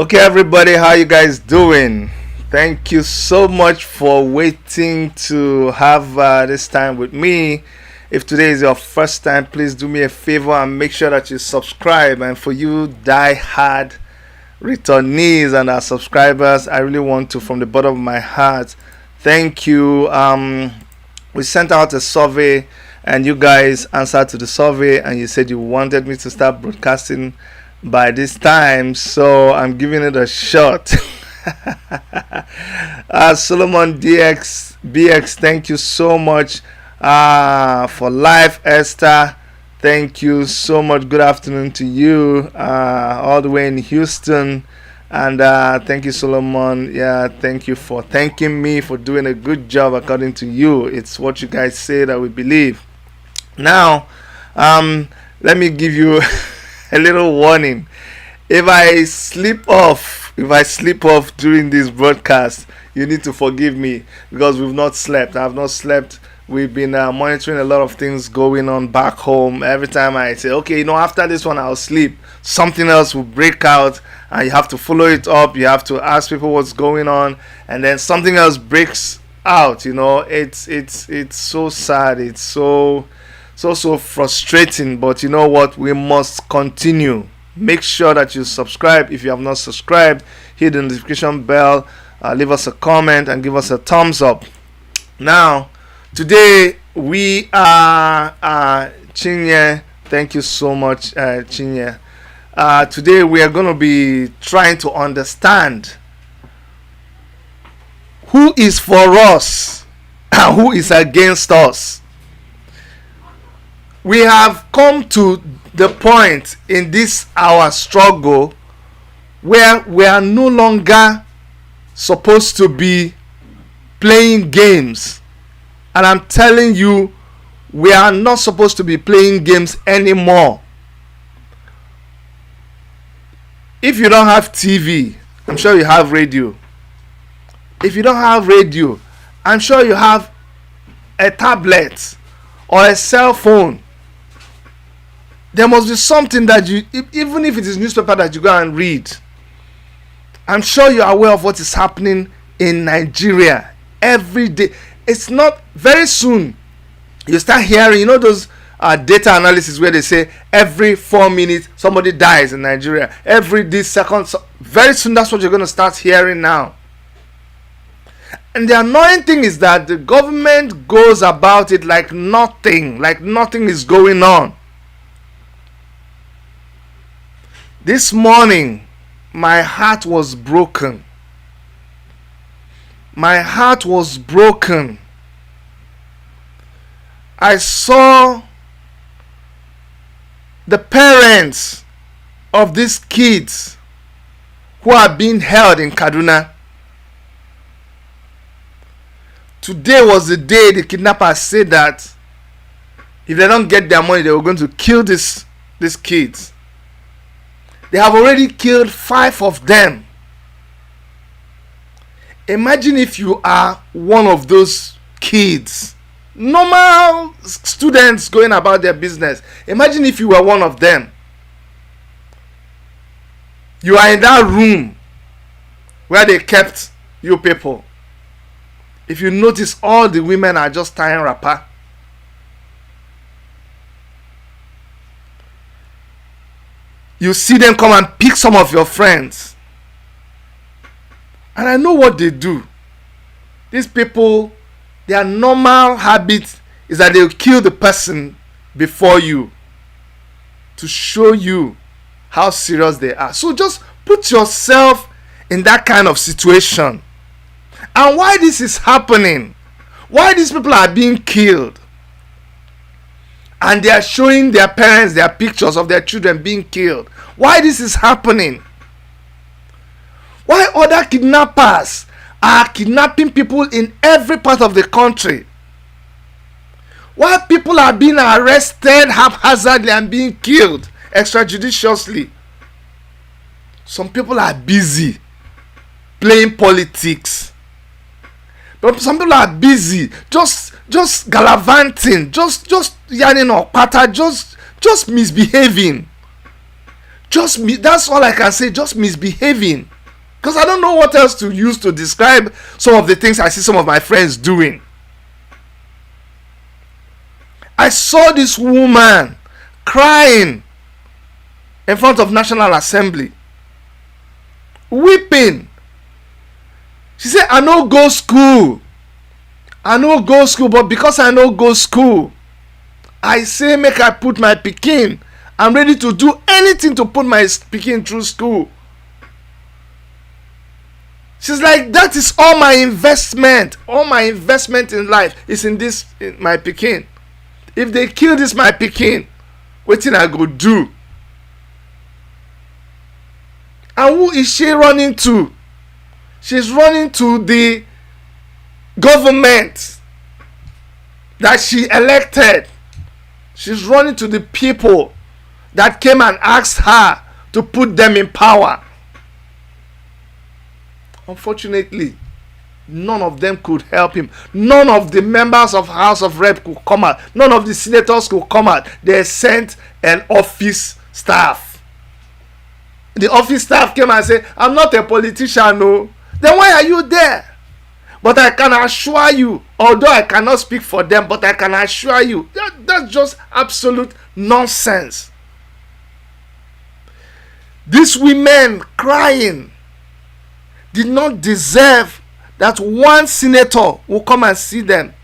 Okay, everybody, how you guys doing? Thank you so much for waiting to have this time with me. If today is your first time, please do me a favor and make sure that you subscribe. And for you die-hard returnees and our subscribers, I really want to, from the bottom of my heart, thank you. We sent out a survey and you guys answered to the survey and you said you wanted me to start broadcasting by this time, so I'm giving it a shot. Solomon BX, thank you so much for live. Esther, thank you so much. Good afternoon to you, all the way in Houston. And thank you, Solomon. Yeah, thank you for thanking me for doing a good job according to you. It's what you guys say that we believe. Now, let me give you a little warning. If I slip off during this broadcast, you need to forgive me because we've not slept. I've not slept. We've been monitoring a lot of things going on back home. Every time I say, okay, after this one I'll sleep, something else will break out and you have to follow it up. You have to ask people what's going on, and then something else breaks out. It's so sad. It's so frustrating, but you know what, we must continue. Make sure that you subscribe. If you have not subscribed, hit the notification bell, leave us a comment and give us a thumbs up. Now today we are Chinye, thank you so much, Chinye. Today we are going to be trying to understand who is for us and who is against us. We have come to the point in this our struggle where we are no longer supposed to be playing games. And I'm telling you, we are not supposed to be playing games anymore. If you don't have TV, I'm sure you have radio. If you don't have radio, I'm sure you have a tablet or a cell phone. There must be something that you, even if it is newspaper that you go and read. I'm sure you are aware of what is happening in Nigeria every day. It's not very soon. You start hearing, those data analysis where they say every 4 minutes somebody dies in Nigeria. Every this second. Very soon that's what you're going to start hearing now. And the annoying thing is that the government goes about it like nothing is going on. This morning, my heart was broken. My heart was broken. I saw the parents of these kids who are being held in Kaduna. Today was the day the kidnappers said that if they don't get their money, they were going to kill these kids. They have already killed 5 of them. Imagine if you are one of those kids, normal students going about their business. Imagine if you were one of them. You are in that room where they kept you people. If you notice, all the women are just tying wrapper. You see them come and pick some of your friends. And I know what they do. These people, their normal habit is that they'll kill the person before you to show you how serious they are. So just put yourself in that kind of situation. And why this is happening, why these people are being killed, and they are showing their parents their pictures of their children being killed. Why this is happening? Why other kidnappers are kidnapping people in every part of the country? Why people are being arrested haphazardly and being killed extrajudiciously? Some people are busy playing politics. But some people are busy just gallivanting, just yarning or patter, just misbehaving, That's all I can say, just misbehaving. Because I don't know what else to use to describe some of the things I see some of my friends doing. I saw this woman crying in front of National Assembly, weeping. She said, I no go school. But because I no go school, I say make I put my pikin. I'm ready to do anything to put my pikin through school. She's like, that is all my investment. All my investment in life is in my pikin. If they kill this my pikin, wetin I go do? And who is she running to? She's running to the government that she elected. She's running to the people that came and asked her to put them in power. Unfortunately, none of them could help him. None of the members of House of Rep could come out. None of the senators could come out. They sent an office staff. The office staff came and said, I'm not a politician, no. Then why are you there? But I can assure you, although I cannot speak for them, but I can assure you, that's just absolute nonsense. These women crying did not deserve that one senator will come and see them.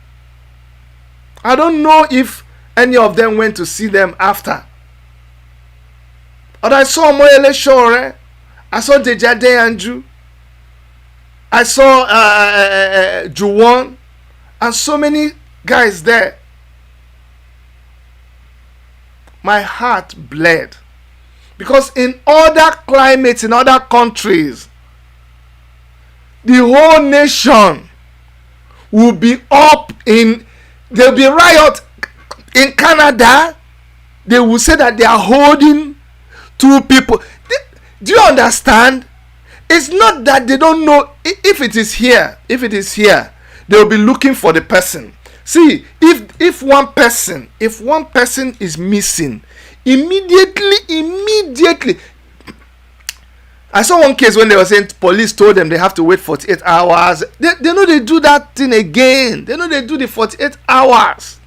I don't know if any of them went to see them after. But I saw Moyele Shore, I saw Dejade Anju, I saw Juwon, and so many guys there. My heart bled. Because in other climates, in other countries, the whole nation will be up in, there'll be riot in Canada. They will say that they are holding two people. Do you understand? It's not that they don't know. If it is here, they will be looking for the person. See, if one person is missing, immediately. I saw one case when they were saying police told them they have to wait 48 hours. They know they do that thing again. They know they do the 48 hours.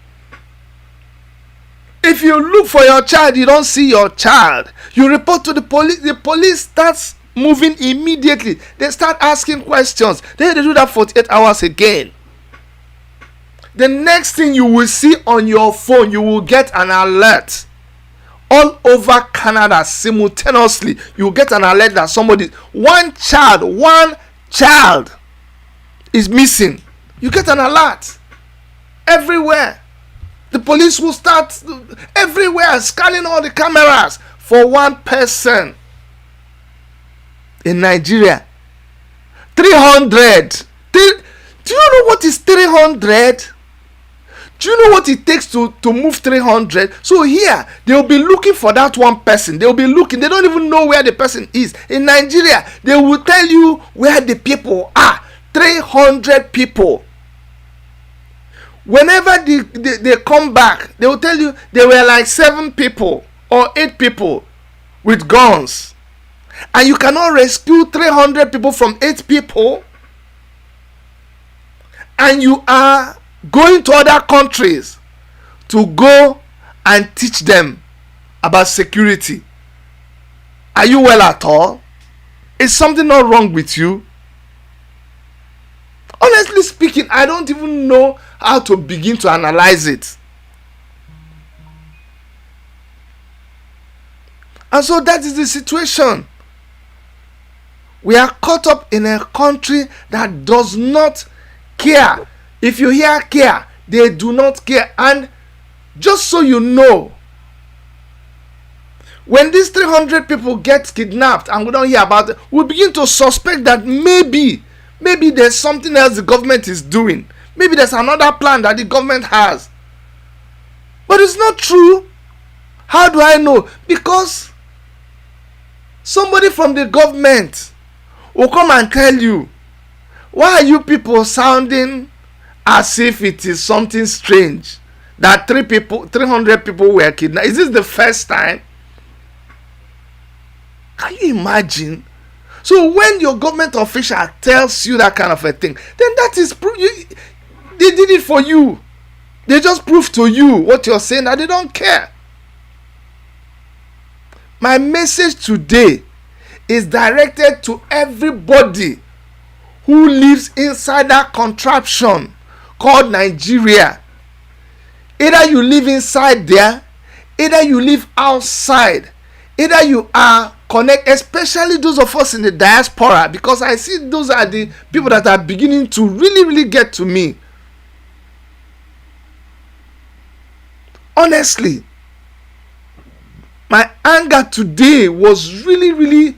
If you look for your child, you don't see your child, you report to the police. The police starts moving immediately. They start asking questions. Then they do that 48 hours again. The next thing you will see on your phone, you will get an alert. All over Canada simultaneously, you get an alert that one child is missing. You get an alert everywhere. The police will start everywhere scanning all the cameras for one person. In Nigeria, 300. Do you know what is 300? Do you know what it takes to move 300? So here, they will be looking for that one person. They will be looking. They don't even know where the person is. In Nigeria, they will tell you where the people are. 300 people. Whenever they come back, they will tell you there were like 7 people or 8 people with guns. And you cannot rescue 300 people from 8 people. And you are going to other countries to go and teach them about security. Are you well at all? Is something not wrong with you? Honestly speaking, I don't even know how to begin to analyze it. And so that is the situation. We are caught up in a country that does not care. If you hear care, they do not care. And just so you know, when these 300 people get kidnapped and we don't hear about it, we begin to suspect that maybe there's something else the government is doing. Maybe there's another plan that the government has. But it's not true. How do I know? Because somebody from the government will come and tell you, why are you people sounding as if it is something strange that 300 people were kidnapped? Is this the first time? Can you imagine? So when your government official tells you that kind of a thing, then that is they did it for you. They just prove to you what you're saying, that they don't care. My message today is directed to everybody who lives inside that contraption called Nigeria. Either you live inside there, either you live outside, either you are connected, especially those of us in the diaspora, because I see those are the people that are beginning to really get to me. Honestly, my anger today was really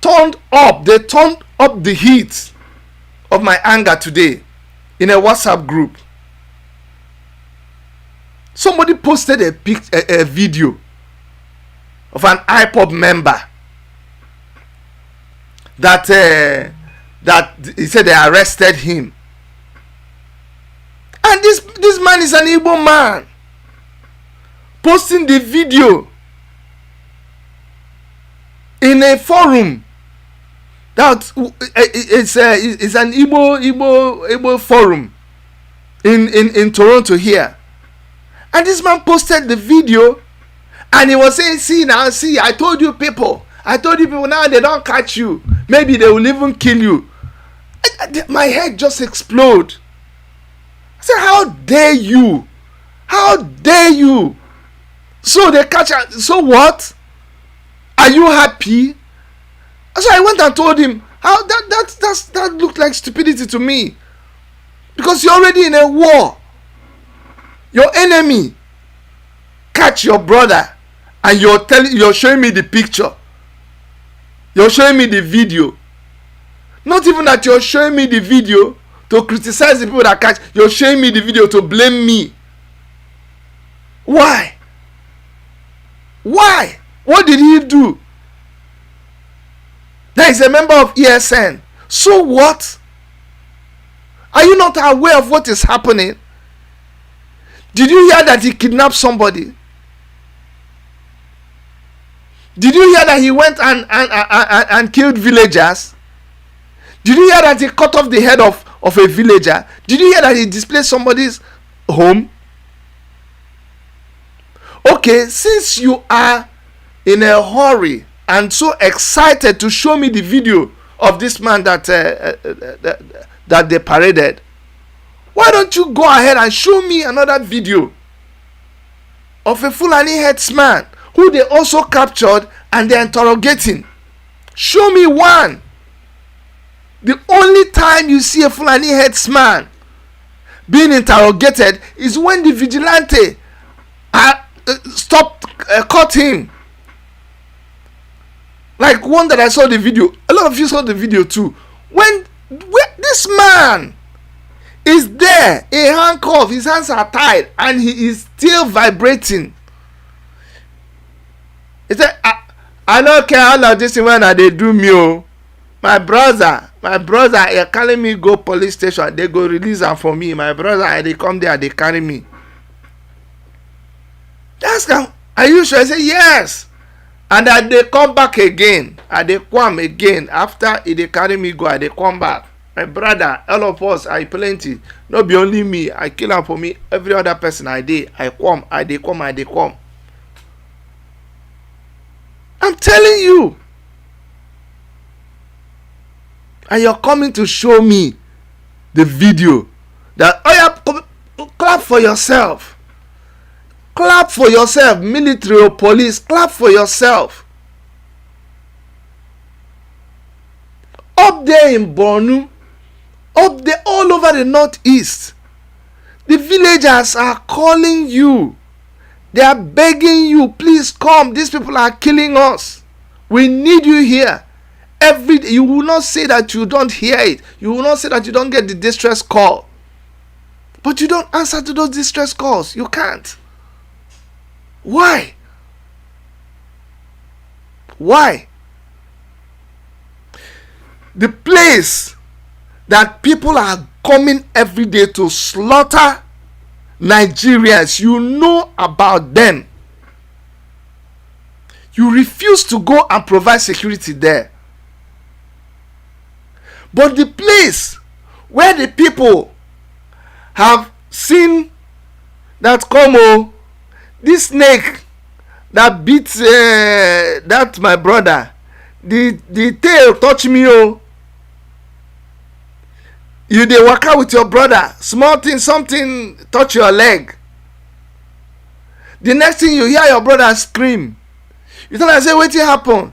turned up. They turned up the heat of my anger today in a WhatsApp group. Somebody posted a video of an IPOB member that he said they arrested him, and this man is an Igbo man posting the video in a forum that it's an Igbo forum in Toronto here. And this man posted the video and he was saying, see, I told you people, now they don't catch you. Maybe they will even kill you. My head just exploded. I said, how dare you? How dare you? So they catch her. So what? Are you happy? So I went and told him, how that looked like stupidity to me. Because you're already in a war. Your enemy catch your brother and you're showing me the picture. You're showing me the video. Not even that you're showing me the video to criticize the people that catch. You're showing me the video to blame me. Why? Why? What did he do? That is a member of ESN. So what? Are you not aware of what is happening? Did you hear that he kidnapped somebody? Did you hear that he went and killed villagers? Did you hear that he cut off the head of a villager? Did you hear that he displaced somebody's home? Okay, since you are in a hurry and so excited to show me the video of this man that they paraded, why don't you go ahead and show me another video of a Fulani headsman who they also captured and they're interrogating? Show me one. The only time you see a Fulani headsman being interrogated is when the vigilante caught him. Like one that I saw the video. A lot of you saw the video too. When this man is there in handcuffs, his hands are tied, and he is still vibrating. He said, I don't care how long this when they do me. Oh. My brother, you're calling me go police station. They go release him for me. My brother, they come there, they carry me. That's how. Are you sure? I say yes. And that they come back again. And they come again. After they carry me go, they come back. My brother, all of us are plenty. Not be only me. I kill him for me. Every other person I did. I come. I'm telling you. And you're coming to show me the video. That, oh yeah, clap for yourself. Clap for yourself. Military or police, clap for yourself. Up there in Borno, up there all over the northeast, the villagers are calling you. They are begging you, please come. These people are killing us. We need you here. You will not say that you don't hear it. You will not say that you don't get the distress call. But you don't answer to those distress calls. You can't. Why? Why? The place that people are coming every day to slaughter Nigerians, you know about them. You refuse to go and provide security there. But the place where the people have seen that come, oh, this snake that beat that my brother, the tail touch me, oh. You dey waka with your brother, small thing, something touch your leg. The next thing you hear your brother scream. You tell am say wetin happen?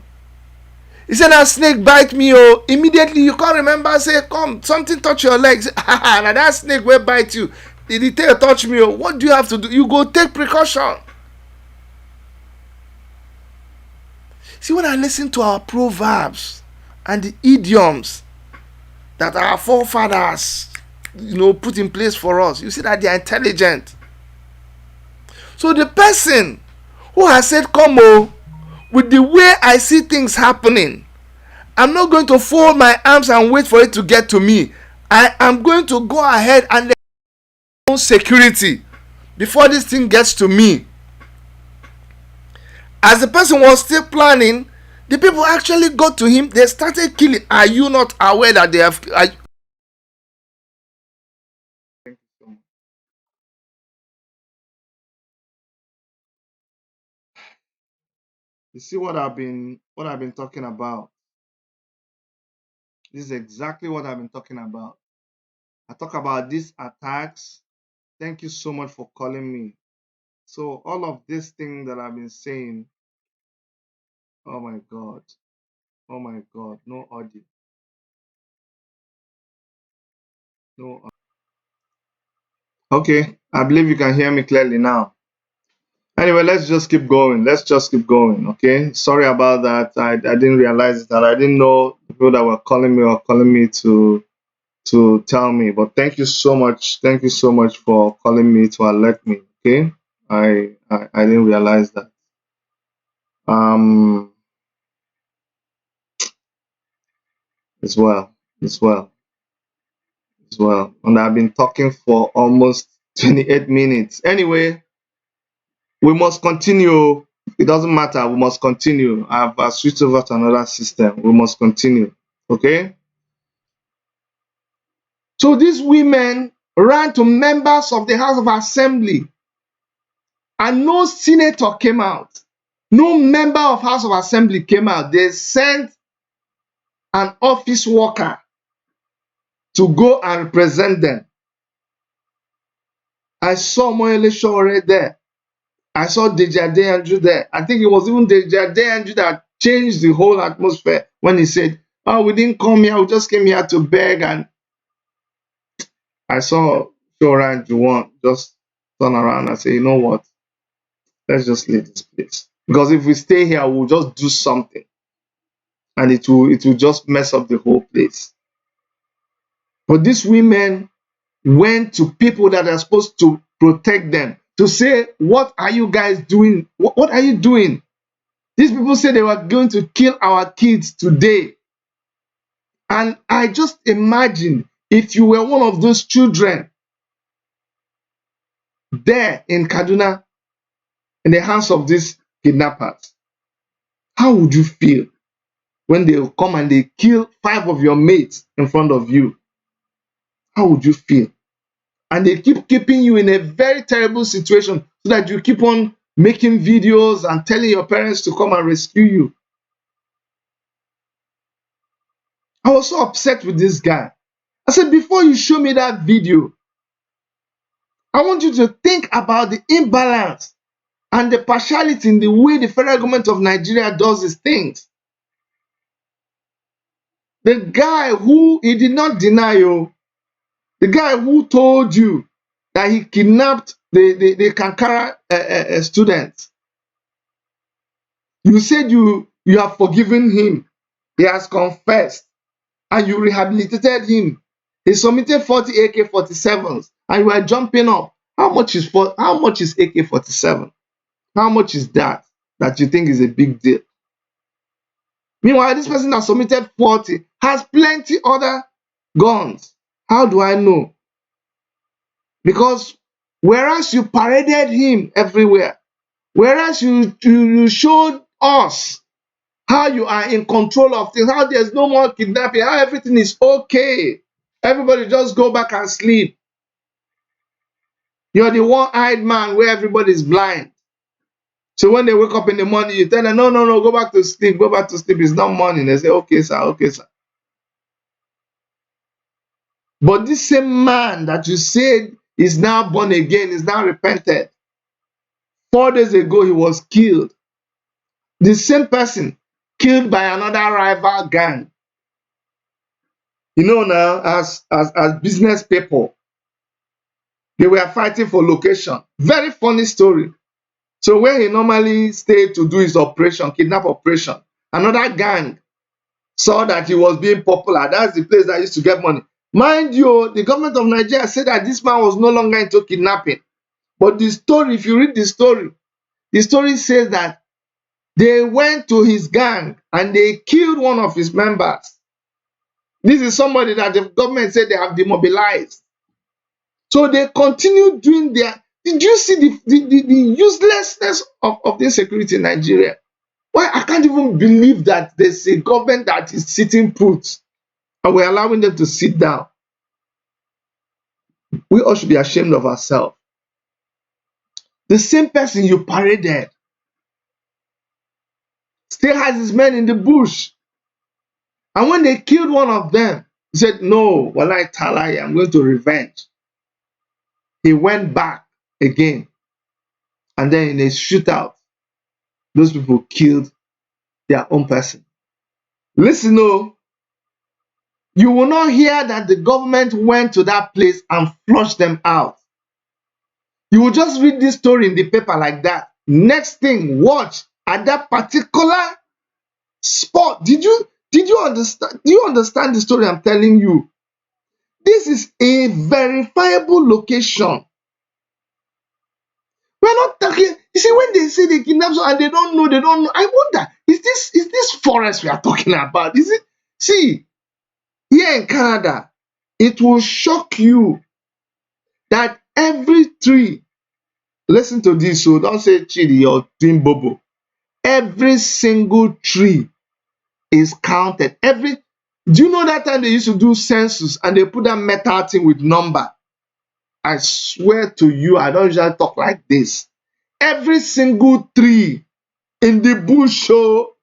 He say na snake bite me, oh. Immediately you come remember say come something touch your leg. Say na that snake wey bite you. The tail touch me, oh. What do you have to do? You go take precaution. See, when I listen to our proverbs and the idioms that our forefathers, put in place for us, you see that they are intelligent. So the person who has said, come, oh, with the way I see things happening, I'm not going to fold my arms and wait for it to get to me. I am going to go ahead and let security before this thing gets to me. As the person was still planning, the people actually got to him. They started killing. Are you not aware that they have? You see what I've been talking about. This is exactly what I've been talking about. I talk about these attacks. Thank you so much for calling me. So all of this thing that I've been saying, oh my God, no audio, no. Okay, I believe you can hear me clearly now. Anyway, let's just keep going. Okay, sorry about that. I didn't realize that. I didn't know people that were calling me to tell me. But thank you so much. Thank you so much for calling me to alert me. Okay, I didn't realize that. As well, as well, as well. And I've been talking for almost 28 minutes. Anyway, we must continue. It doesn't matter. We must continue. I've switched over to another system. We must continue. Okay? So these women ran to members of the House of Assembly, and no senator came out. No member of House of Assembly came out. They sent an office worker to go and represent them. I saw Moyele Sowore there. I saw Dejade Andrew there. I think it was even Dejade Andrew that changed the whole atmosphere when he said, oh, we didn't come here, we just came here to beg. And I saw Sowore Andrew just turn around and say, you know what? Let's just leave this place. Because if we stay here, we'll just do something. And it will just mess up the whole place. But these women went to people that are supposed to protect them to say, what are you guys doing? What are you doing? These people said they were going to kill our kids today. And I just imagine if you were one of those children there in Kaduna in the hands of these kidnappers, how would you feel when they come and they kill 5 of your mates in front of you? How would you feel? And they keep keeping you in a very terrible situation so that you keep on making videos and telling your parents to come and rescue you. I was so upset with this guy. I said, before you show me that video, I want you to think about the imbalance and the partiality in the way the federal government of Nigeria does its things. The guy who, he did not deny you, the guy who told you that he kidnapped the Kankara students, you said you have forgiven him. He has confessed and you rehabilitated him. He submitted 40 AK-47s and you are jumping up. How much is AK-47? How much is that you think is a big deal? Meanwhile, this person that submitted 40 has plenty other guns. How do I know? Because whereas you paraded him everywhere, whereas you showed us how you are in control of things, how there's no more kidnapping, how everything is okay. Everybody just go back and sleep. You're the one-eyed man where everybody's blind. So when they wake up in the morning, you tell them, no, no, no, go back to sleep, go back to sleep. It's not morning. They say, okay, sir, okay, sir. But this same man that you said is now born again, is now repented. 4 days ago, he was killed. The same person killed by another rival gang. You know now, as business people, they were fighting for location. Very funny story. So where he normally stayed to do his operation, kidnap operation, another gang saw that he was being popular. That's the place that used to get money. Mind you, the government of Nigeria said that this man was no longer into kidnapping. But the story, if you read the story says that they went to his gang and they killed one of his members. This is somebody that the government said they have demobilized. So they continue doing their... Did you see the uselessness of the insecurity in Nigeria? Why? I can't even believe that there's a government that is sitting put and we're allowing them to sit down. We all should be ashamed of ourselves. The same person you paraded still has his men in the bush. And when they killed one of them, he said, no, Walai Talai, I'm going to revenge. He went back again. And then in a shootout, those people killed their own person. Listen, no, you will not hear that the government went to that place and flushed them out. You will just read this story in the paper like that. Next thing, watch at that particular spot. Did you understand? Do you understand the story I'm telling you? This is a verifiable location. We're not talking. You see, when they say they kidnap someone and they don't know. I wonder, is this forest we are talking about? Is it? See, here in Canada, it will shock you that every tree, listen to this, so don't say chili or twin bobo. Every single tree is counted. Do you know that time they used to do census and they put that metal thing with number? I swear to you, I don't usually talk like this. Every single tree in the bush, so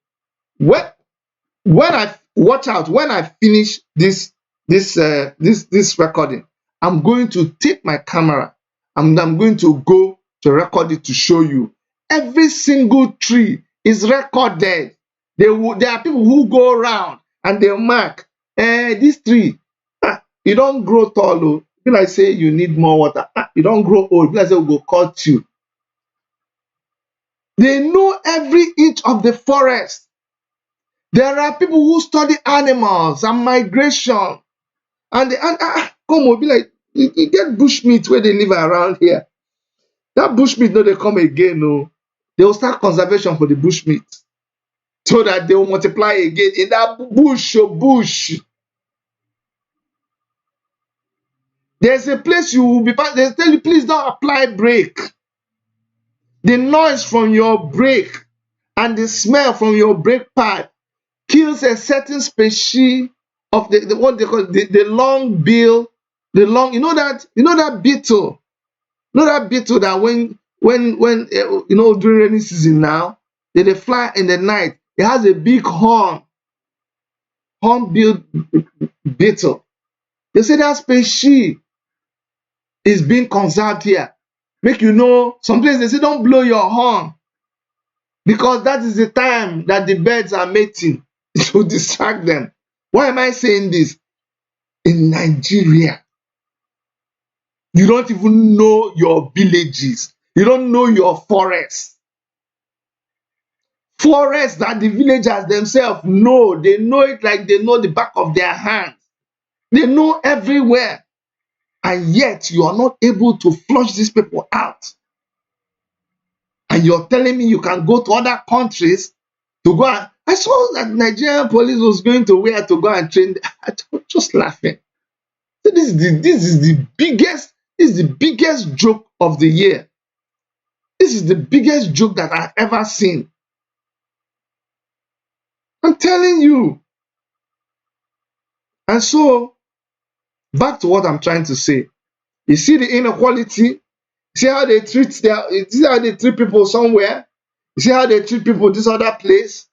when I watch out, when I finish this recording, I'm going to take my camera and I'm going to go to record it to show you. Every single tree is recorded. There are people who go around and they mark, this tree, you don't grow tall. Oh. When I say you need more water, you don't grow old. When I say we'll cut you. They know every inch of the forest. There are people who study animals and migration. And come on, be like, you get bushmeat where they live around here. That bushmeat, no, they come again, no. They will start conservation for the bushmeat so that they will multiply again in that bush. There's a place you will be, they tell you, please don't apply brake. The noise from your brake and the smell from your brake pad kills a certain species of the what they call the long bill, you know that beetle, that when during rainy season now, they fly in the night. It has a big horn-billed beetle. They say that species is being conserved here. Make you know, some places they say don't blow your horn because that is the time that the birds are mating to distract them. Why am I saying this? In Nigeria, you don't even know your villages. You don't know your forests. Forests that the villagers themselves know. They know it like they know the back of their hands. They know everywhere. And yet you are not able to flush these people out. And you're telling me you can go to other countries to go and... I saw that Nigerian police was going to where to go and train. I was just laughing. So this is the biggest joke of the year. This is the biggest joke that I've ever seen. I'm telling you. And so, back to what I'm trying to say. You see the inequality? See how they treat people somewhere? You see how they treat people this other place?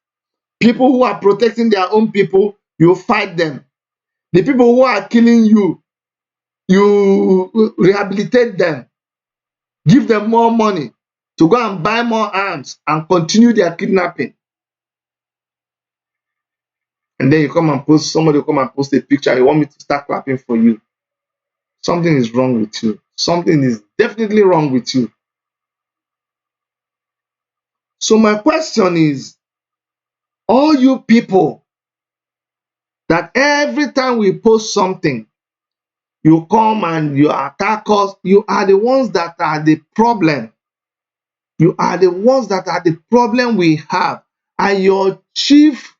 People who are protecting their own people, you fight them. The people who are killing you, you rehabilitate them. Give them more money to go and buy more arms and continue their kidnapping. And then you come and post, somebody will come and post a picture. You want me to start clapping for you. Something is wrong with you. Something is definitely wrong with you. So my question is, all you people that every time we post something, you come and you attack us, you are the ones that are the problem. You are the ones that are the problem we have. And your chief,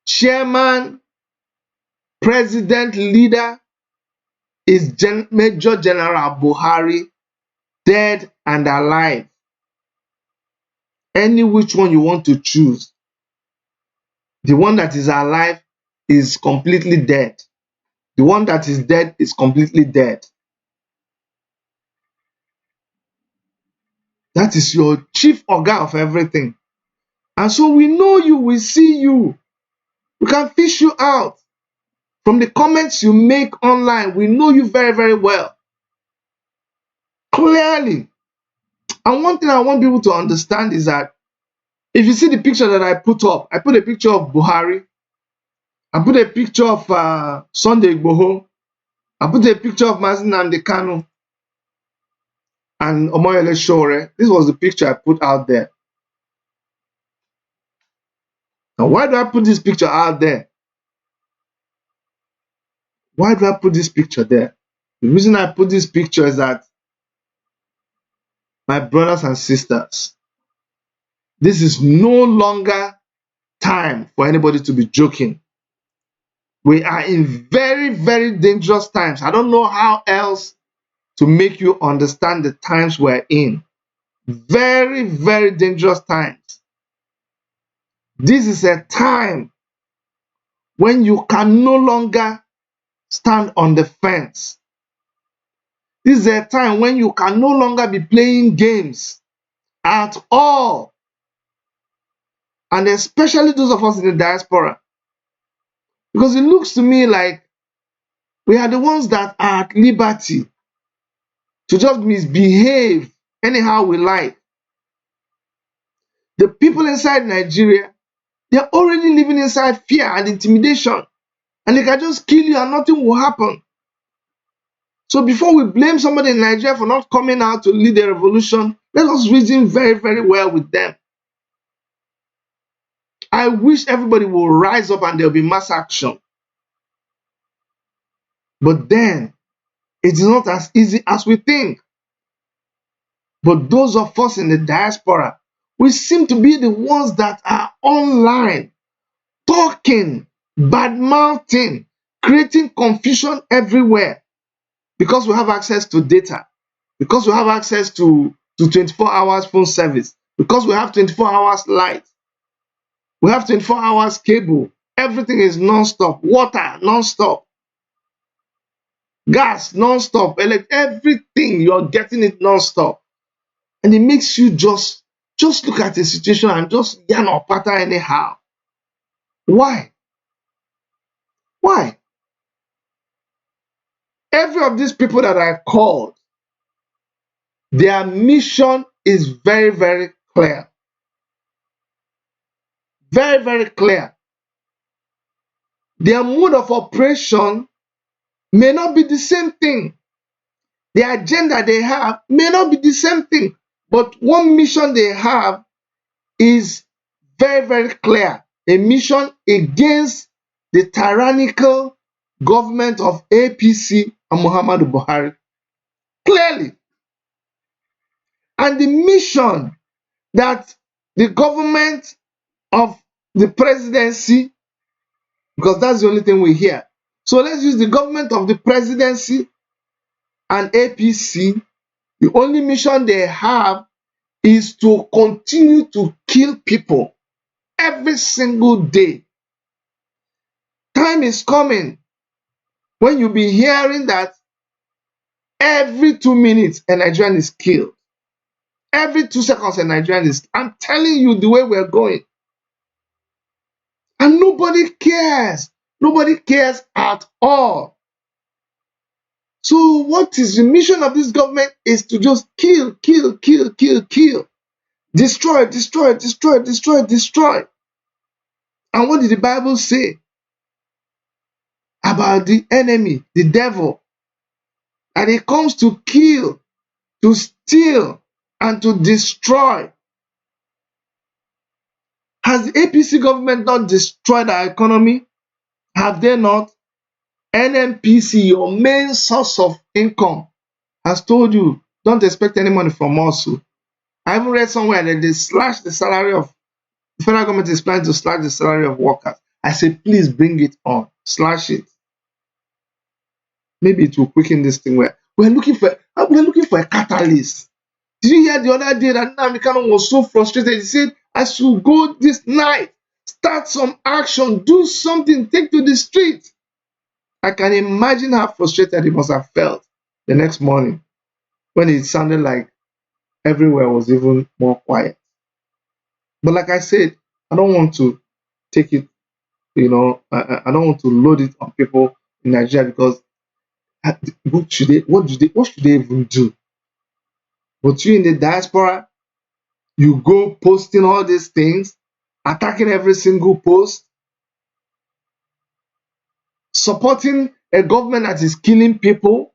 chairman, president, leader is Major General Buhari, dead and alive. Any which one you want to choose. The one that is alive is completely dead. The one that is dead is completely dead. That is your chief organ of everything. And so we know you, we see you. We can fish you out. From the comments you make online, we know you very, very well. Clearly. And one thing I want people to understand is that if you see the picture that I put up, I put a picture of Buhari. I put a picture of Sunday Igboho. I put a picture of Mazi Nnamdi Kanu and Omoyele Sowore. This was the picture I put out there. Now, why do I put this picture out there? Why do I put this picture there? The reason I put this picture is that, my brothers and sisters, this is no longer time for anybody to be joking. We are in very, very dangerous times. I don't know how else to make you understand the times we're in. Very, very dangerous times. This is a time when you can no longer stand on the fence. This is a time when you can no longer be playing games at all. And especially those of us in the diaspora. Because it looks to me like we are the ones that are at liberty to just misbehave anyhow we like. The people inside Nigeria, they're already living inside fear and intimidation. And they can just kill you and nothing will happen. So before we blame somebody in Nigeria for not coming out to lead a revolution, let us reason very, very well with them. I wish everybody will rise up and there will be mass action. But then, it is not as easy as we think. But those of us in the diaspora, we seem to be the ones that are online, talking, bad-mouthing, creating confusion everywhere. Because we have access to data. Because we have access to 24 hours phone service. Because we have 24 hours light. We have 24 hours cable. Everything is non-stop. Water, non-stop. Gas, non-stop. Everything, you're getting it non-stop. And it makes you just look at the situation and just yarn or pattern anyhow. Why? Why? Every of these people that I called, their mission is very, very clear. Very, very clear. Their mode of operation may not be the same thing. The agenda they have may not be the same thing. But one mission they have is very, very clear. A mission against the tyrannical government of APC and Muhammadu Buhari. Clearly. And the mission that the government of the presidency, because that's the only thing we hear. So let's use the government of the presidency and APC. The only mission they have is to continue to kill people every single day. Time is coming when you'll be hearing that every 2 minutes a Nigerian is killed. Every 2 seconds a Nigerian is. I'm telling you the way we're going. And nobody cares. Nobody cares at all. So what is the mission of this government is to just kill, kill, kill, kill, kill. Destroy, destroy, destroy, destroy, destroy. And what did the Bible say about the enemy, the devil? And he comes to kill, to steal, and to destroy. Has the APC government not destroyed our economy? Have they not? NNPC, your main source of income, has told you, don't expect any money from us. I even read somewhere that they slashed the salary of, the federal government is planning to slash the salary of workers. I said, please bring it on, slash it. Maybe it will quicken this thing. Where we're looking for a catalyst. Did you hear the other day that Nnamdi Kanu was so frustrated? He said, I should go this night, start some action, do something, take to the street. I can imagine how frustrated he must have felt the next morning when it sounded like everywhere was even more quiet. But like I said, I don't want to take it, I don't want to load it on people in Nigeria, because what should they even do? But you in the diaspora, you go posting all these things, attacking every single post, supporting a government that is killing people.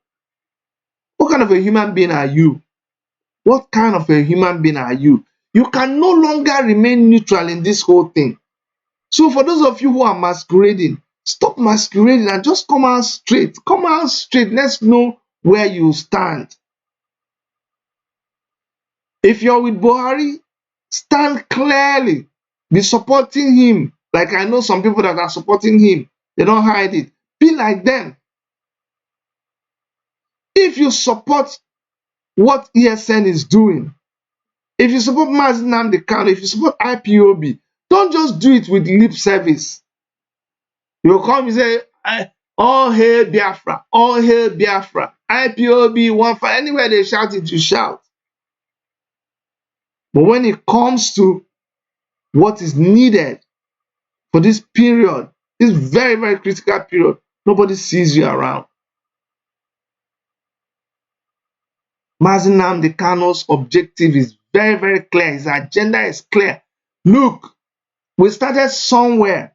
What kind of a human being are you? What kind of a human being are you? You can no longer remain neutral in this whole thing. So for those of you who are masquerading, stop masquerading and just come out straight. Come out straight. Let's know where you stand. If you're with Buhari, stand clearly. Be supporting him. Like I know some people that are supporting him. They don't hide it. Be like them. If you support what ESN is doing, if you support Mazi Nnamdi Kanu, if you support IPOB, don't just do it with lip service. You'll come and say, all hail Biafra, all hail Biafra, IPOB, one for anywhere they shout it, you shout. But when it comes to what is needed for this period, this very, very critical period, nobody sees you around. Mazi Nnamdi Kanu's objective is very, very clear. His agenda is clear. Look, we started somewhere.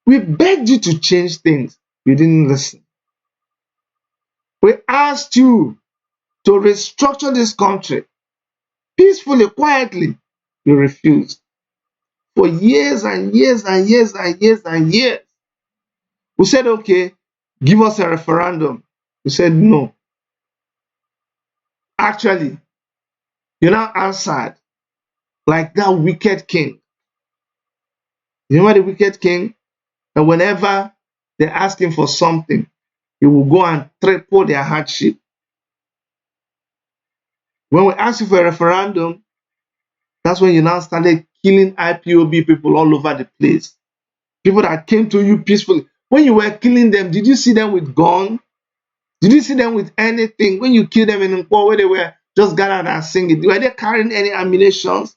We begged you to change things. You didn't listen. We asked you to restructure this country peacefully, quietly. You refused. For years and years and years and years and years. We said, okay, give us a referendum. You said no. Actually, you now answered like that wicked king. You know the wicked king? And whenever they ask him for something, he will go and triple their hardship. When we asked you for a referendum, that's when you now started killing IPOB people all over the place. People that came to you peacefully. When you were killing them, did you see them with guns? Did you see them with anything? When you killed them in Igboho, where they were just gathered and singing, were they carrying any ammunition?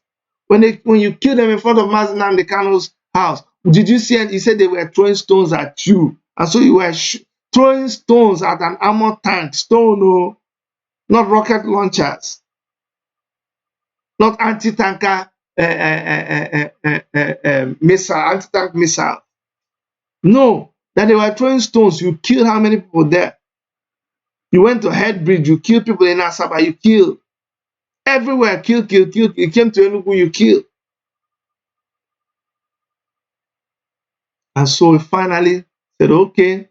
When you killed them in front of Mazi Nnamdi Kanu's house, did you see? He said they were throwing stones at you, and so you were throwing stones at an armored tank. Stone, no, not rocket launchers, not anti-tanker missile, anti-tank missile. No, that they were throwing stones. You killed how many people there? You went to Headbridge, you killed people in Asaba, you killed. Everywhere, kill, kill, kill. You came to Enugu, you killed. And so we finally said, okay,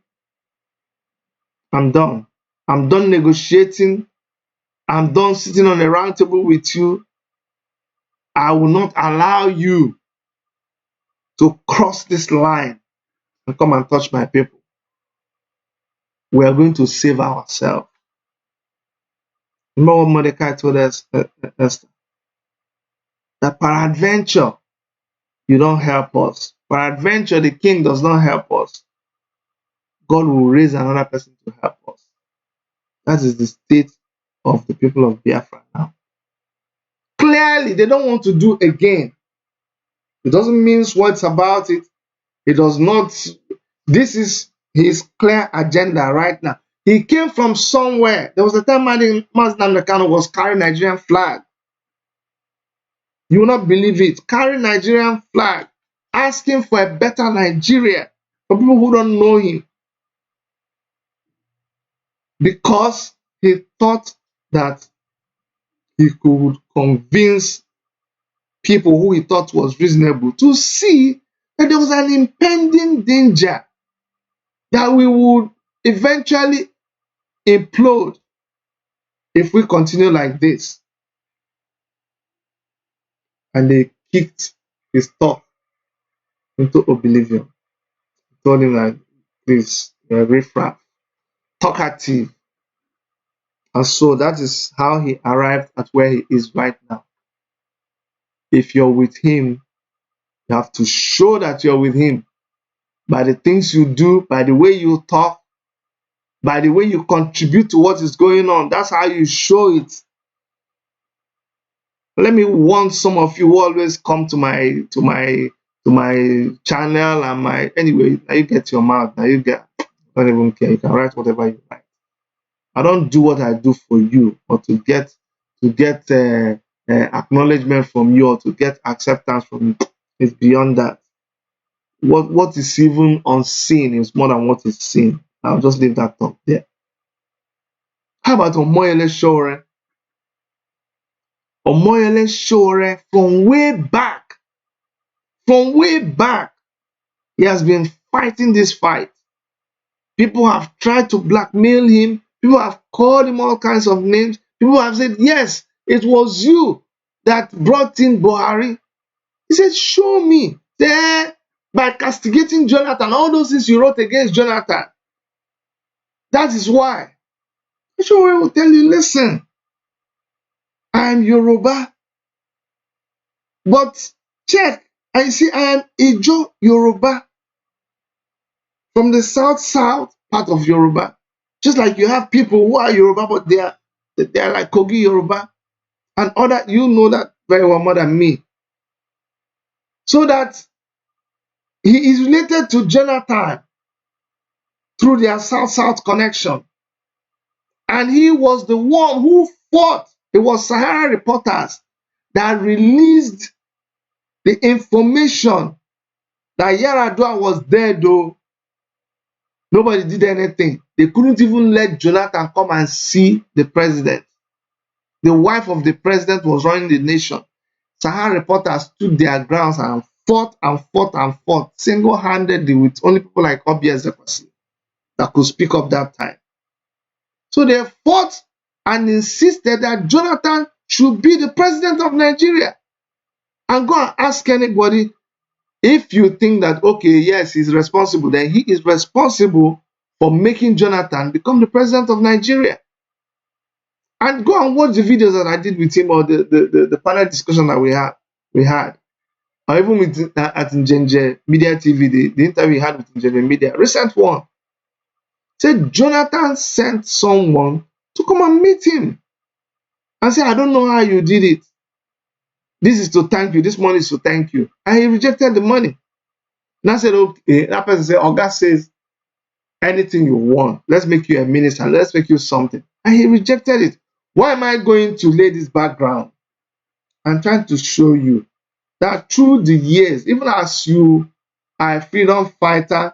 I'm done. I'm done negotiating. I'm done sitting on a round table with you. I will not allow you to cross this line and come and touch my people. We are going to save ourselves. Remember what Mordecai told us, Esther? That peradventure, you don't help us. For adventure, the king does not help us. God will raise another person to help us. That is the state of the people of Biafra now. Clearly, they don't want to do again. It doesn't mean what's about it. It does not. This is his clear agenda right now. He came from somewhere. There was a time Mazi Nnamdi Kanu was carrying Nigerian flag. You will not believe it. Carrying Nigerian flag, asking for a better Nigeria for people who don't know him. Because he thought that he could convince people who he thought was reasonable to see that there was an impending danger that we would eventually implode if we continue like this. And they kicked his thought into oblivion. Told him like, please, you're a riffraff, talkative. And so that is how he arrived at where he is right now. If you're with him, you have to show that you're with him by the things you do, by the way you talk, by the way you contribute to what is going on. That's how you show it. Let me warn some of you who always come to my channel and my anyway. Now you get your mouth. Now you get. I don't even care. You can write whatever you like. I don't do what I do for you, or to get acknowledgement from you, or to get acceptance from you. It's beyond that. What is even unseen is more than what is seen. I'll just leave that up there. How about Omoyele Sowore? Omoyele Sowore, from way back, he has been fighting this fight. People have tried to blackmail him. People have called him all kinds of names. People have said, yes, it was you that brought in Buhari. He said, show me. There, by castigating Jonathan, all those things you wrote against Jonathan. That is why. Sowore will tell you, listen, I am Yoruba. But check, I see I am Ijo Yoruba. From the south part of Yoruba. Just like you have people who are Yoruba, but they are like Kogi Yoruba. And other, you know that very well more than me. So that he is related to Jonathan through their south connection. And he was the one who fought. It was Sahara reporters that released the information that Yaradua was dead, though. Nobody did anything. They couldn't even let Jonathan come and see the president. The wife of the president was running the nation. Sahara reporters stood their grounds and fought, single-handedly, with only people like Obi Ezekwesili that could speak up that time. So they fought and insisted that Jonathan should be the president of Nigeria. And go and ask anybody, if you think that, okay, yes, he's responsible, then he is responsible for making Jonathan become the president of Nigeria. And go and watch the videos that I did with him, or the panel discussion that we had. Or even with at Njenje Media TV, the interview we had with Njenje Media, recent one. Said Jonathan sent someone to come and meet him. And say, I don't know how you did it. This is to thank you. This money is to thank you. And he rejected the money. And I said, okay. That person said, Oga says, anything you want. Let's make you a minister. Let's make you something. And he rejected it. Why am I going to lay this background? I'm trying to show you that through the years, even as you are a freedom fighter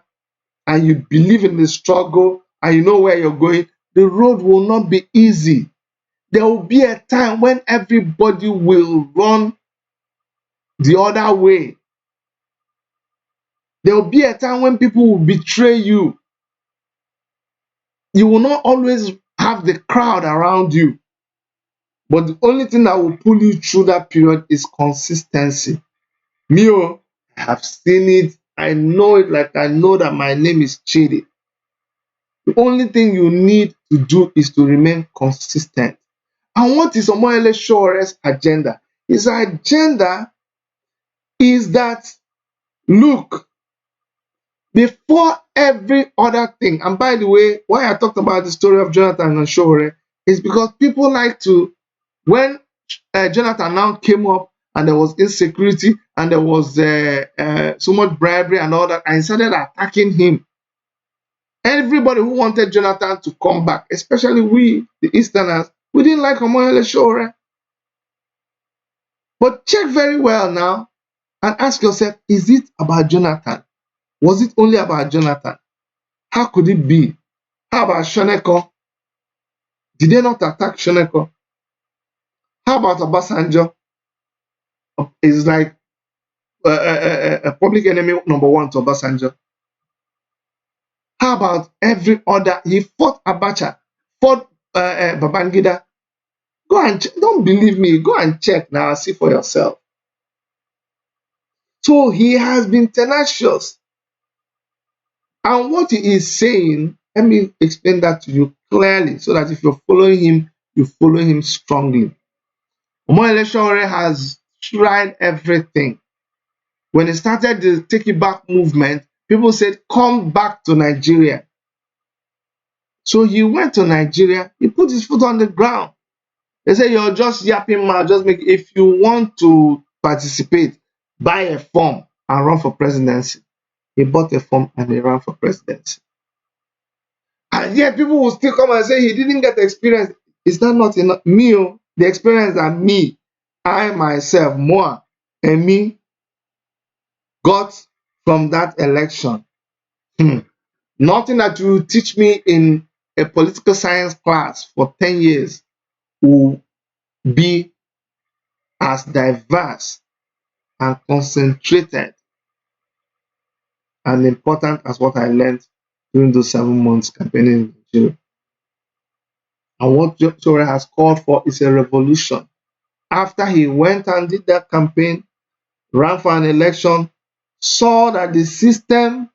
and you believe in the struggle and you know where you're going, the road will not be easy. There will be a time when everybody will run the other way. There will be a time when people will betray you. You will not always have the crowd around you. But the only thing that will pull you through that period is consistency. I have seen it. I know it like I know that my name is Chidi. The only thing you need to do is to remain consistent. And what is Omoyele Sowore's agenda? His agenda is that Look, before every other thing, and by the way, why I talked about the story of Jonathan and Showore is because people like to, when Jonathan now came up and there was insecurity and there was so much bribery and all that, and started attacking him. Everybody who wanted Jonathan to come back, especially we, the Easterners, we didn't like Omoyele Showore. But check very well now and ask yourself, is it about Jonathan? Was it only about Jonathan? How could it be? How about Shoneko? Did they not attack Shoneko? How about Obasanjo? It's like a public enemy number one to Obasanjo. How about every other? He fought Abacha, fought Babangida. Go and don't believe me. Go and check now. See for yourself. So he has been tenacious. And what he is saying, let me explain that to you clearly so that if you're following him, you follow him strongly. Omoyele Showore has tried everything. When he started the Take It Back movement, people said, come back to Nigeria. So he went to Nigeria, he put his foot on the ground. They said, you're just yapping mouth, just make, if you want to participate, buy a form and run for presidency. He bought a form and he ran for presidency. And yet people will still come and say he didn't get the experience. Is that not enough? Me, the experience that me, I myself, Moa, and me got from that election. Nothing that you teach me in a political science class for 10 years will be as diverse and concentrated and important as what I learned during those 7 months campaigning in Nigeria. And what Showore has called for is a revolution. After he went and did that campaign, ran for an election, saw that the system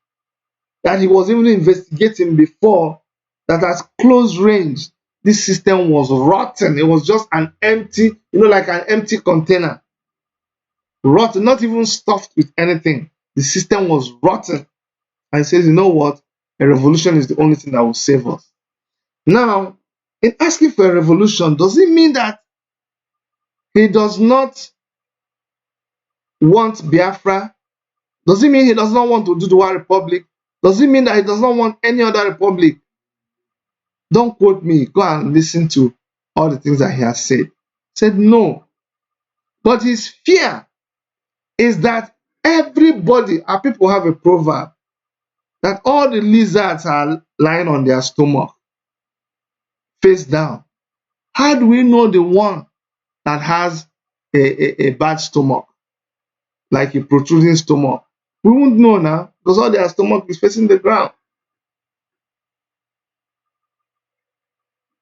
that he was even investigating before, that at close range, this system was rotten. It was just an empty, like an empty container. Rotten, not even stuffed with anything. The system was rotten. And he says, you know what? A revolution is the only thing that will save us. Now, in asking for a revolution, does it mean that he does not want Biafra? Does it mean he does not want to do the War Republic? Does it mean that he does not want any other republic? Don't quote me. Go and listen to all the things that he has said. He said no. But his fear is that everybody, our people have a proverb, that all the lizards are lying on their stomach, face down. How do we know the one that has a bad stomach, like a protruding stomach? We won't know now because all their stomach is facing the ground.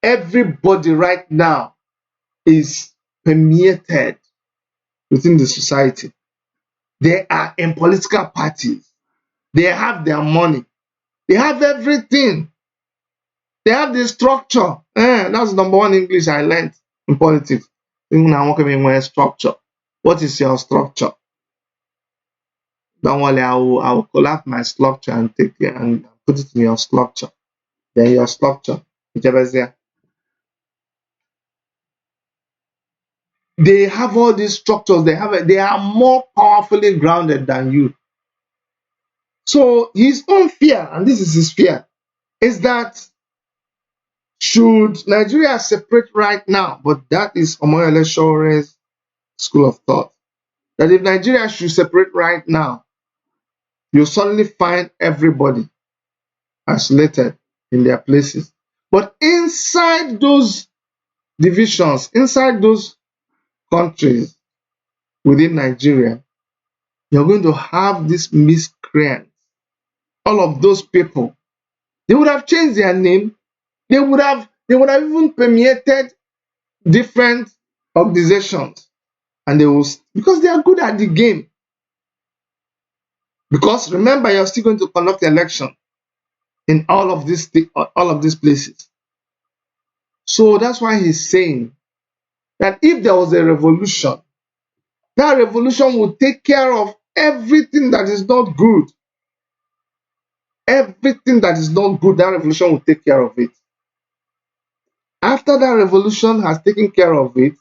Everybody right now is permeated within the society. They are in political parties. They have their money. They have everything. They have the structure. That's number one English I learned in politics. Even I want to structure. What is your structure? Don't worry, I will collapse my structure and take it and put it in your structure. Then your structure, whichever is there. They have all these structures. They are more powerfully grounded than you. So his own fear, and this is his fear, is that should Nigeria separate right now, but that is Omoyele Showore's school of thought, that if Nigeria should separate right now, you'll suddenly find everybody isolated in their places. But inside those divisions, inside those countries within Nigeria, you're going to have these miscreants. All of those people, they would have changed their name. They would have even permeated different organizations, and they will, because they are good at the game. Because remember, you're still going to conduct election in all of these places. So that's why he's saying that if there was a revolution, that revolution would take care of everything that is not good, everything that is not good, that revolution will take care of it. After that revolution has taken care of it,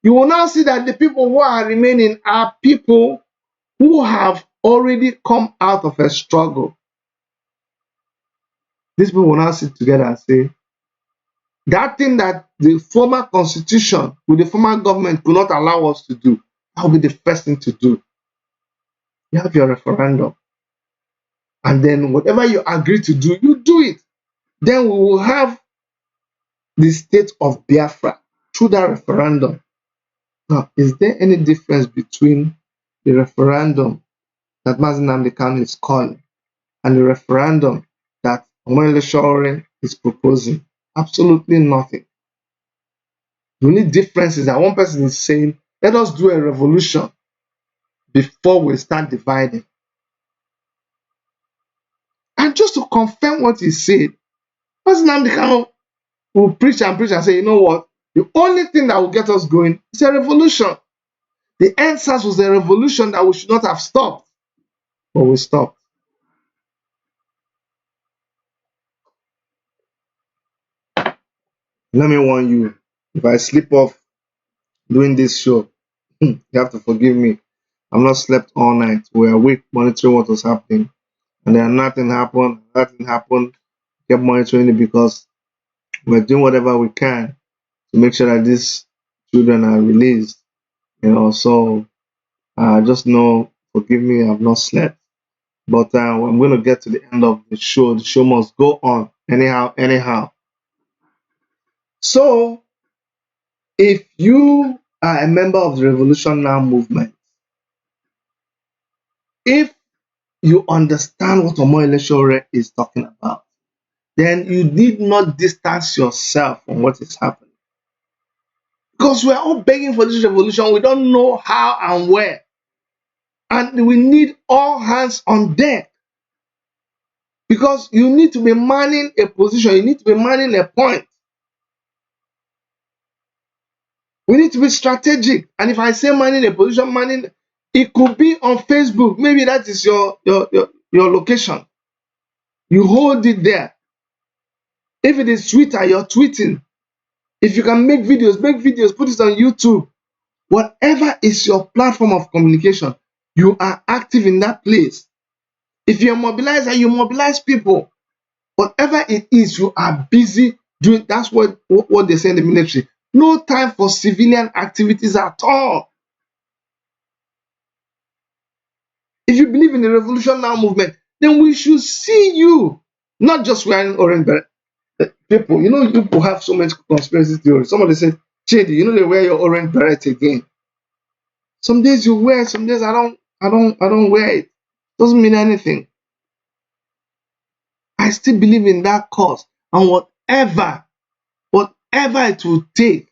you will now see that the people who are remaining are people who have already come out of a struggle. These people will now sit together and say, that thing that the former constitution with the former government could not allow us to do, that will be the first thing to do. You have your referendum. And then whatever you agree to do, you do it. Then we will have the state of Biafra through that referendum. Now, is there any difference between the referendum that Mazi Nnamdi Kanu is calling and the referendum that Omoyele Sowore is proposing? Absolutely nothing. The only difference is that one person is saying, let us do a revolution before we start dividing. And just to confirm what he said, Mazi Nnamdi Kanu will preach and say, you know what? The only thing that will get us going is a revolution. The NSAS was a revolution that we should not have stopped, but we stopped. Let me warn you, if I slip off doing this show, you have to forgive me. I'm not slept all night. We're awake monitoring what was happening. And then nothing happened. Kept monitoring it because we're doing whatever we can to make sure that these children are released. So just know, forgive me, I've not slept. But I'm going to get to the end of the show. The show must go on anyhow. So, if you are a member of the Revolution Now movement, if you understand what Omoyele Sowore is talking about, then you need not distance yourself from what is happening. Because we're all begging for this revolution. We don't know how and where. And we need all hands on deck. Because you need to be manning a position. You need to be manning a point. We need to be strategic. And if I say manning a position, it could be on Facebook. Maybe that is your location. You hold it there. If it is Twitter, you're tweeting. If you can make videos, put it on YouTube. Whatever is your platform of communication, you are active in that place. If you're mobilized and you mobilize people, whatever it is, you are busy doing. That's what they say in the military. No time for civilian activities at all. If you believe in the Revolution Now movement, then we should see you, not just wearing orange beret. People, people have so many conspiracy theories. Somebody said, Chidi, they wear your orange beret again. Some days you wear, some days I don't wear it. Doesn't mean anything. I still believe in that cause. And whatever it will take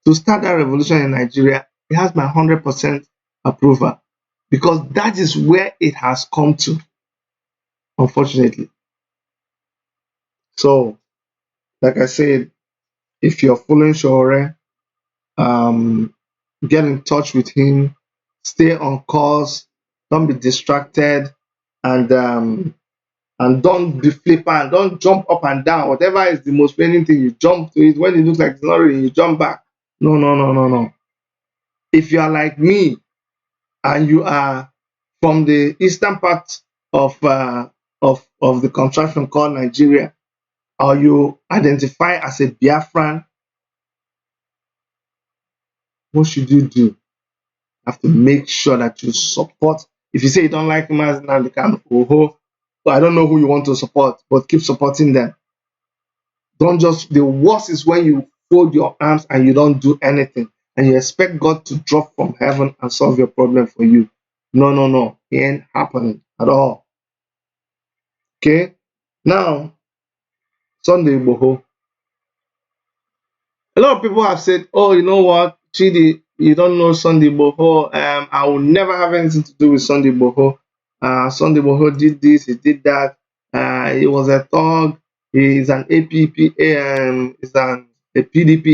to start that revolution in Nigeria, it has my 100% approval. Because that is where it has come to, unfortunately. So, like I said, if you're following Sowore, get in touch with him, stay on course, don't be distracted, and don't be flippant, don't jump up and down. Whatever is the most painful thing, you jump to it. When it looks like it's not ready, you jump back. No. If you are like me and you are from the eastern part of the contraction called Nigeria, or you identify as a Biafran, what should you do? You have to make sure that you support. If you say you don't like Mazi Nnamdi Kanu, I don't know who you want to support, but keep supporting them. Don't just, the worst is when you fold your arms and you don't do anything, and you expect God to drop from heaven and solve your problem for you. No. It ain't happening at all. Okay? Now, Sunday Igboho. A lot of people have said, oh, you know what, Chidi, you don't know Sunday Igboho. I will never have anything to do with Sunday Igboho. Sunday Igboho did this, he did that. He was a thug. He's an a PDP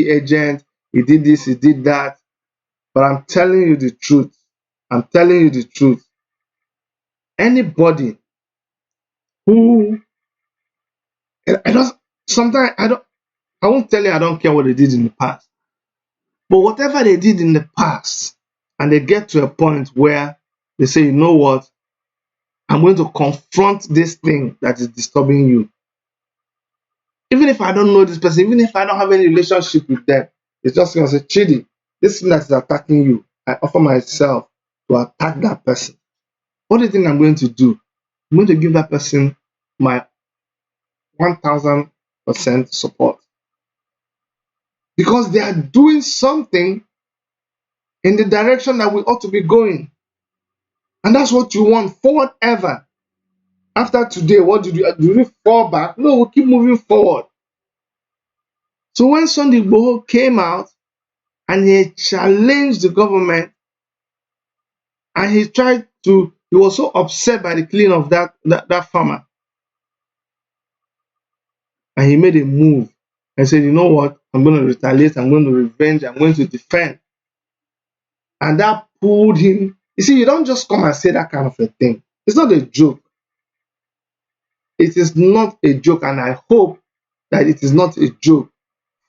agent. He did this, he did that. But I'm telling you the truth. I'm telling you the truth. Anybody who I just sometimes I won't tell you I don't care what they did in the past. But whatever they did in the past, and they get to a point where they say, you know what, I'm going to confront this thing that is disturbing you. Even if I don't know this person, even if I don't have any relationship with them, it's just going to say, Chidi, this thing that is attacking you, I offer myself to attack that person. What do you think I'm going to do? I'm going to give that person my 1000% support. Because they are doing something in the direction that we ought to be going. And that's what you want, forward ever. After today, what do we fall back? No, we keep moving forward. So when Sunday Igboho came out and he challenged the government, and he was so upset by the killing of that farmer. And he made a move and said, you know what, I'm going to retaliate, I'm going to revenge, I'm going to defend. And that pulled him. You see, you don't just come and say that kind of a thing. It's not a joke. It is not a joke, and I hope that it is not a joke.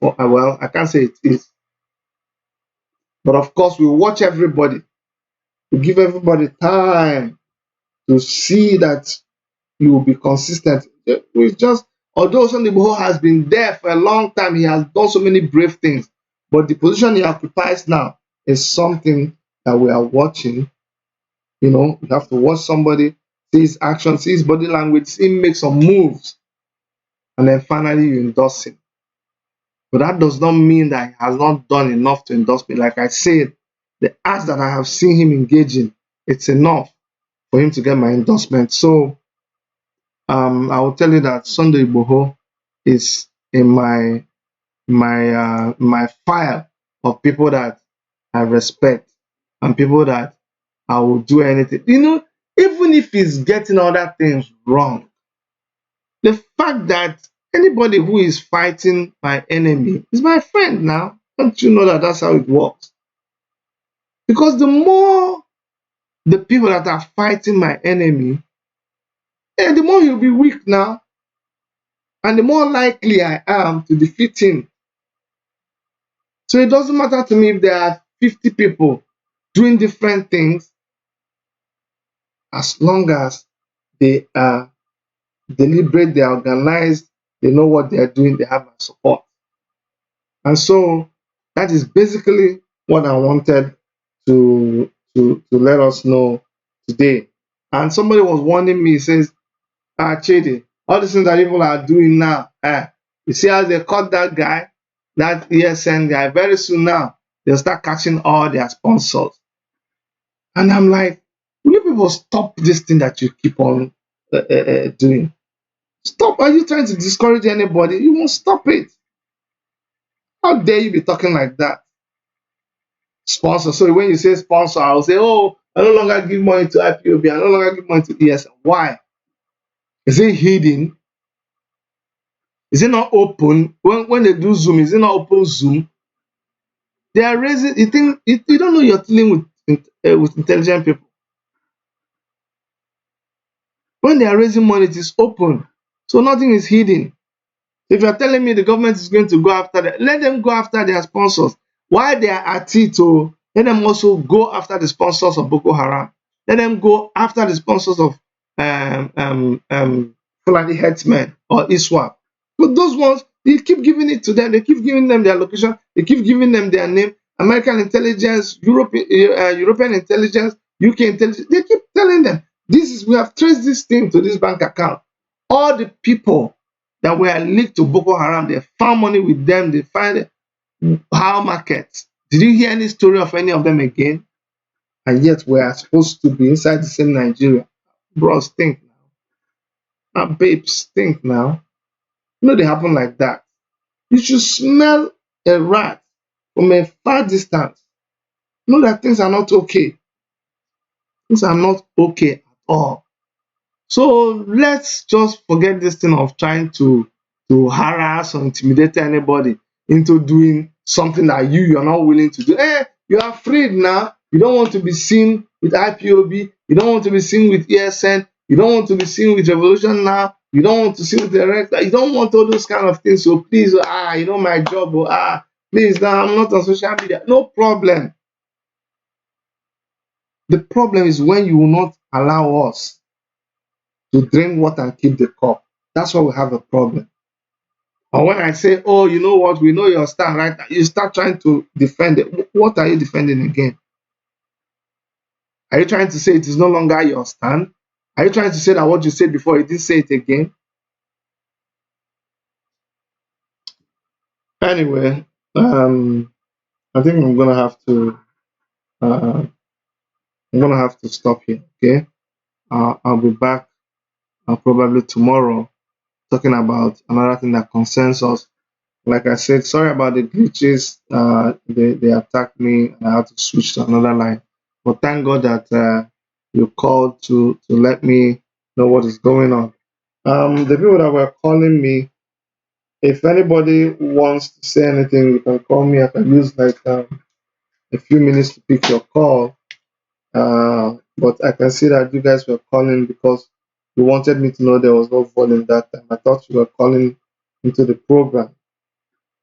Well, I can't say it is. But of course, we watch everybody. We give everybody time to see that you will be consistent. We just, although Sunday Igboho has been there for a long time, he has done so many brave things. But the position he occupies now is something that we are watching. You know, you have to watch somebody, see his actions, see his body language, see him make some moves, and then finally you endorse him. But that does not mean that he has not done enough to endorse me. Like I said, the acts that I have seen him engage in, it's enough for him to get my endorsement. So I will tell you that Sunday Igboho is in my file of people that I respect and people that I will do anything. You know, even if he's getting other things wrong, the fact that anybody who is fighting my enemy is my friend now. Don't you know that that's how it works? Because the more the people that are fighting my enemy, the more he'll be weak now. And the more likely I am to defeat him. So it doesn't matter to me if there are 50 people doing different things, as long as they are deliberate, they are organized, they know what they are doing, they have my support. And so that is basically what I wanted to let us know today. And somebody was warning me, says, Chidi, all the things that people are doing now, you see how they caught that guy, that ESN guy, very soon now, they'll start catching all their sponsors. And I'm like, will you people stop this thing that you keep on doing? Stop. Are you trying to discourage anybody? You won't stop it. How dare you be talking like that? Sponsor. So when you say sponsor, I'll say, oh, I no longer give money to IPOB. I no longer give money to ESN. Why? Is it hidden? Is it not open? When they do Zoom, is it not open Zoom? They are raising. You don't know you're dealing with intelligent people. When they are raising money, it is open, so nothing is hidden. If you're telling me the government is going to go after them, let them go after their sponsors. While they are at it, let them also go after the sponsors of Boko Haram. Let them go after the sponsors of Fulani Herdsmen or ISWAP. But those ones, they keep giving it to them. They keep giving them their location. They keep giving them their name. American intelligence, European intelligence, UK intelligence. They keep telling them, we have traced this thing to this bank account. All the people that were linked to Boko Haram, they found money with them. They find how markets. Did you hear any story of any of them again? And yet we are supposed to be inside the same Nigeria. Bros, think now. Babes, think now. You know they happen like that. You should smell a rat from a far distance. You know that things are not okay. Things are not okay at all. So let's just forget this thing of trying to harass or intimidate anybody into doing something that you're not willing to do. You're afraid now. You don't want to be seen with IPOB. You don't want to be seen with ESN. You don't want to be seen with Revolution Now. You don't want to see with the director. You don't want all those kind of things. So please, my job, please, now I'm not on social media. No problem. The problem is when you will not allow us to drink water and keep the cup. That's why we have a problem. Or when I say, oh, you know what, we know your stand right now, you start trying to defend it. What are you defending again? Are you trying to say it is no longer your stand? Are you trying to say that what you said before, you didn't say it again? Anyway, I think uh, I'm gonna have to stop here. Okay, I'll be back probably tomorrow talking about another thing that concerns us. Like I said, sorry about the glitches. They attacked me and I had to switch to another line. But thank God that you called to let me know what is going on. The people that were calling me, if anybody wants to say anything, you can call me. I can use like a few minutes to pick your call. But I can see that you guys were calling because you wanted me to know there was no volume that time. I thought you were calling into the program.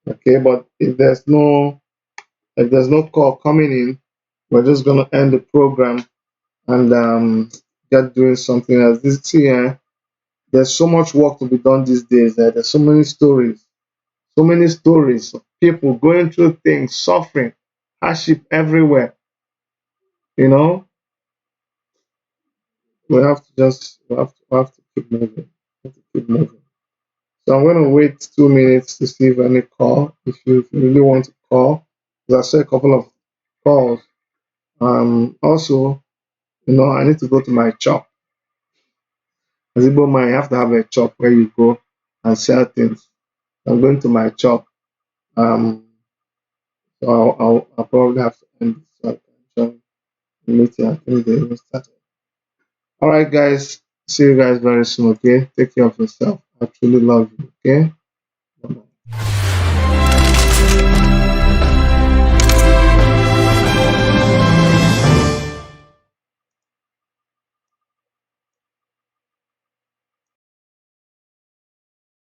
Okay, but if there's no call coming in, we're just gonna end the program and get doing something else. This year, there's so much work to be done these days. There's so many stories of people going through things, suffering, hardship everywhere. You know, we have to keep moving. We have to keep moving. So I'm gonna wait 2 minutes to see if any call. If you really want to call, because I saw a couple of calls. Also, I need to go to my shop. As Igbo man, you have to have a shop where you go and sell things. I'm going to my shop. Um, so I'll probably have to end this so I can join the meeting. I think they even started. All right, guys. See you guys very soon. Okay. Take care of yourself. I truly love you. Okay.